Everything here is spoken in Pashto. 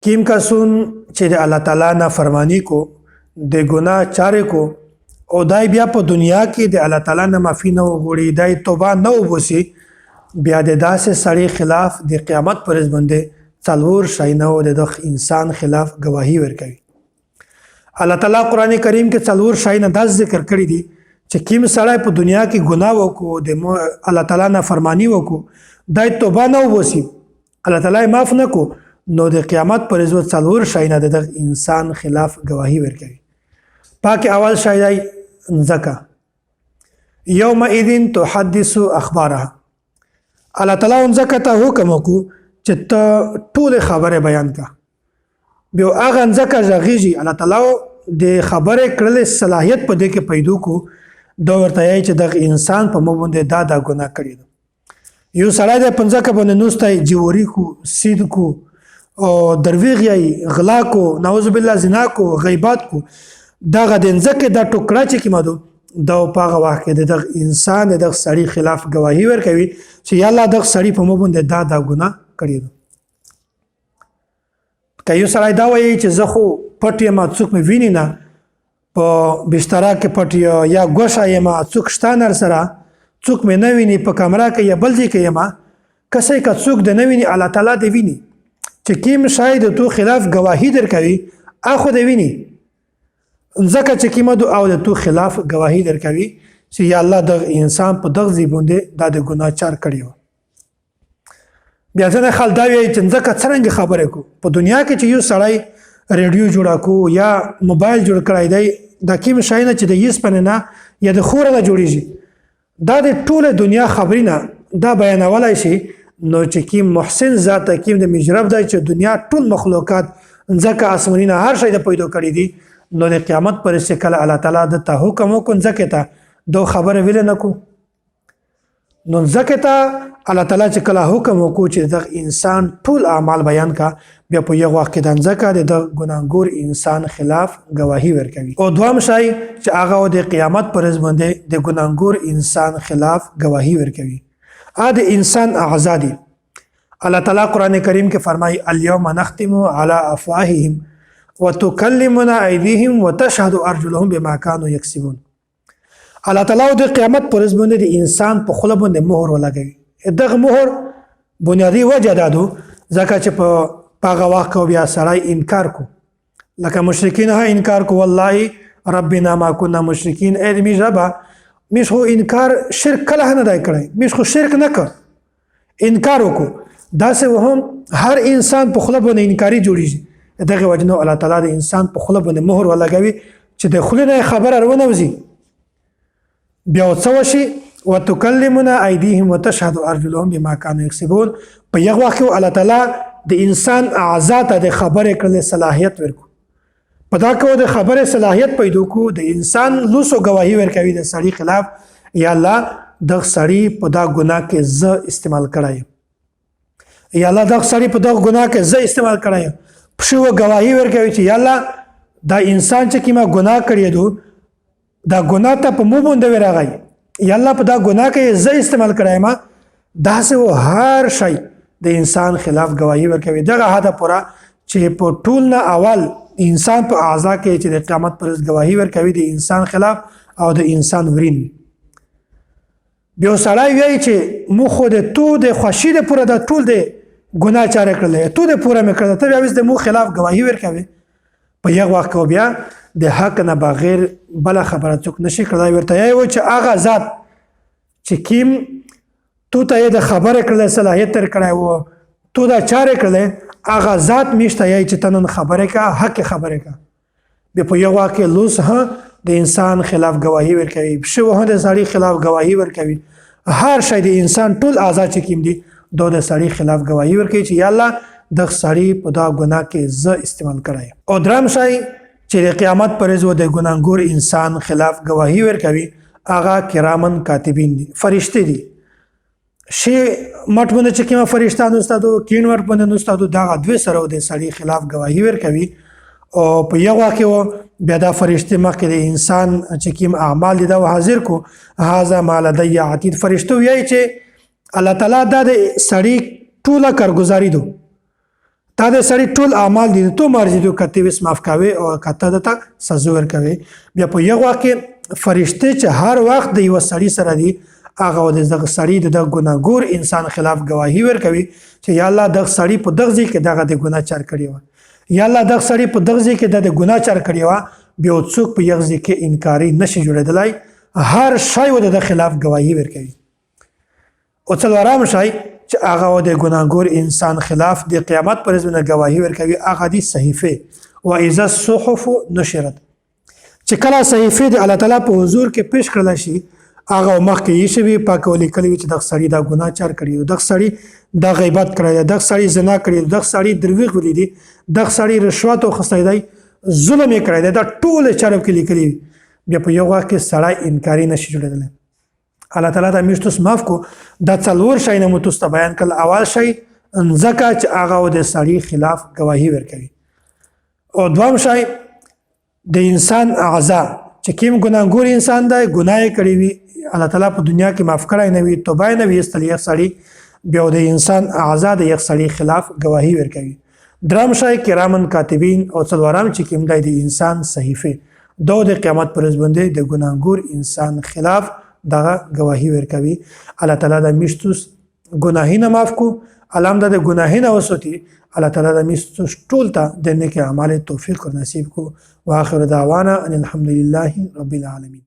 کیم کسون چې د الله تعالی نه فرمانی کو د ګناه چارې کو او دای بیا په دنیا کې د الله تعالی نه معافي نه وغوړي دای توبه نه وبوسي بیا د داسې سړي خلاف د قیامت پر ورځ باندې څلور شاینه او د انسان خلاف گواهی ورکوي. الله تعالی قران کریم کې څلور شاینه دا ذکر کړی دي چې کیم سړی په دنیا کې ګناه وکړو د الله تعالی نه فرمانی وکړو دای توبه نه وبوسي الله تعالی معاف نه کو نو د قیامت پر ورځ څلور شاینه د انسان خلاف گواهی ورکوي. پاک اول شای زکا یومئذ تحدث اخبارها الله تعالی زکا ته حکم کو چې ته ټول خبره بیان کا بیا هغه زکا ژغیږي الله تعالی د خبره کړل صلاحیت په دې کې پیدا کو دا ورته یی چې د انسان په مو باندې دا ګناه کړی یو سړی د پنځه کې باندې نوستای جوړی کو سید کو او درویغ یی غلا کو نعوذ بالله زنا کو غیبات کو دغه د ځکه د ټوکړه چې کیمدو دا په هغه وخت کې د انسان د سړي خلاف گواهی ورکوي چې یا الله د سړي په مو باندې دا ګناه کړی دی. که یو سړی دا وایي چې زه خو پټ یم څوک مې ویني نه په بستره کې پټ یا ګوښه یم څوک شته نر سره څوک مې نه ویني په کمره کې یا بل ځای کې یم کسې که څوک د نه ویني الله تعالی دې ویني چې کیم شاید تو خلاف گواهی درکوي اخو دې ویني ځکه چې کیمدو او د تو خلاف گواهی درکوي چې یا الله د انسان په دغه ځای باندې دا د ګناه چار کړی و. بیا ځنه خلک دا وایي چې ځکه څرنګه خبره کو په دنیا کې چې یو سړی ریډیو جوړ کو یا موبایل جوړ کړی دی دا کیم شای نه چې د یس پنه یا د خور نه جوړیږي دا د ټوله دنیا خبرینه دا بیانولای شي نو چې کیم محسن ذات کیم د مجرب دی چې دنیا ټول مخلوقات ځکه اسمانونه هر شی د پیدا کړی دي نو د قیامت پر شکل الله تعالی د ته حکم وکړ ځکه ته دو خبره ویل نه کو نو ځکه ته الله تعالی چې کله حکم وکړ چې د انسان ټول اعمال بیان کا بیا په یو وخت کې د ځکه د ګناګور انسان خلاف گواهی ورکوي. او دوام شای چې هغه د قیامت پر ورځ باندې د ګناګور انسان خلاف گواهی ورکوي. ا د انسان اعزادي الله تعالی قران کریم کې فرمایي الیوم نختم علی افواههم وتكلمنا ايديهم وتشهد ارجلهم بما كانوا يكسبون. الله تعالی د قیامت پر ورځ باندې د انسان په خله باندې مهر ولګوي. دغه مهر بنیادی وجه دادو ځکه چې په هغه وخت کې بیا سړی انکار کو لکه مشرکین ها انکار کو والله ربنا ما كنا مشرکین اې دې ربا مش هو انکار شرک کله نه دی کړی مش خو شرک نه کړ انکار وکړو دا سه هم هر انسان په خله باندې انکاری جوړیږي دغه وجنو الله تعالی د انسان په خله باندې مهر ولګوي چې د خله نه خبر ارونه وزي بیا وڅوشي وتكلمنا ايديهم وتشهد ارجلهم بما كانوا يكسبون. په یو وخت الله تعالی د انسان اعضاء ته د خبره کړل صلاحیت ورکو په دا کو د خبره صلاحیت پیدا کو د انسان لوسو گواهی ورکوي د سړي خلاف یا الله د سړي په دا ګناه کې ز استعمال کړای یا الله د سړي په دا ګناه کې ز استعمال کړای پښو گواهی ورکوي چې یا الله دا انسان چې کیما ګناه کړی دو دا ګناه ته په مو باندې ورغی یا الله په دا ګناه کې ز استعمال کړای ما دا سه هر شی د انسان خلاف گواهی ورکوي. دغه هدا پورا چې په ټول نه اول انسان په اعضاء کې چې د قیامت پر گواهی ورکوي د انسان خلاف او د انسان ورین بیا سړی وایي چې مو خو د تو د خوشی د پوره د ټول د ګناه چاره کړل تو د پوره مې کړل ته بیا د مو خلاف گواهی ورکوي په یو وخت کې بیا د حق نه بغیر بل خبره څوک نشي کړای ورته یی و چې هغه ذات چې کیم تو ته د خبره کړل صلاحیت تر کړای و تو دا چاره کړل هغه ذات میشته یی چې تنن خبره کا حق خبره کا به په یو وخت کې لوس ها د انسان خلاف گواهی ورکوي شو ها د سړي خلاف گواهی ورکوي هر شی د انسان ټول اعضاء چې کیم دي د سړي خلاف گواهی ورکوي چې یا الله د سړي په دا ګناه کې ز استعمال کړای. او درام شای چې د قیامت پر ورځ د ګناګور انسان خلاف گواهی ورکوي هغه کرامن کاتبین دي فرشتي دي شی مټ باندې چې کوم فرشتانو استادو کین ور باندې استادو دا دوی سره د سړي خلاف گواهی ورکوي او په یو واقع بیا دا فرشتي مخکې د انسان چې کوم اعمال دي دا حاضر کو هاذا مال لدی عتید فرشتو یی چې الله تعالی دا د سړي ټوله کارګزاري دو تا د سړی ټول اعمال دي تو مرزي دو کته وس معاف کوي او کته دته سزا ورکوي. بیا په یو واقع فرشته چې هر وخت د یو سړی سره دي هغه د دغه سړی د ګناګور انسان خلاف گواهی ورکوي چې یا الله دغه سړی په دغه ځای کې دغه د ګناه چار کړی و، یا الله دغه سړی په دغه ځای کې د ګناه چار کړی و. بیا څوک په یو ځای کې انکاري نشي جوړېدلای، هر شی و د خلاف گواهی ورکوي. او څلورم شی چې هغه د ګناګور انسان خلاف د قیامت پر ورځ گواهی ورکوي هغه دي صحیفه و اذا الصحف نشرت. چې کله صحیفه د الله تعالی په حضور کې پیش کړل شي هغه مخکې یې شوي پاکولي کلی چې دغه سړی دا ګناه چار کړی، دغه سړی دا غیبت کړی، دغه سړی زنا کړی، دغه سړی دروغ ویلی دي، دغه سړی رشوت اخیستی دی، ظلم یې کړی دی، دا ټول چارو کې لیکلي وي. بیا په یو وخت کې سړی انکاري نشي جوړېدلی. الله تعالی دا موږ تاسو معاف کو. دا څلور شیونه مو تاسو ته بیان کړل. اول شی ځکه چې هغه د سړي خلاف گواهی ورکوي، او دویم شی د انسان اعضا چې کوم ګناهګور انسان دی ګناه یې کړې وي الله تعالی په دنیا کې معاف کړی نه وي توبه یې نه وي ایستلی یو سړي بیا د انسان اعضا د یو سړي خلاف گواهی ورکوي. دریم شی کرامن کاتبین او څلورم چې کوم دی د انسان صحیفه دو د قیامت پر ورځ باندې د ګناهګور انسان خلاف دغه گواهی ورکوي. الله تعالی د میشتوس ګناهینه معاف کو، الله هم د ګناهینه وسوتي. الله تعالی د میشتوس ټول ته د نیک اعمال توفیق او نصیب کو. واخر دعوانا ان الحمد لله رب العالمین.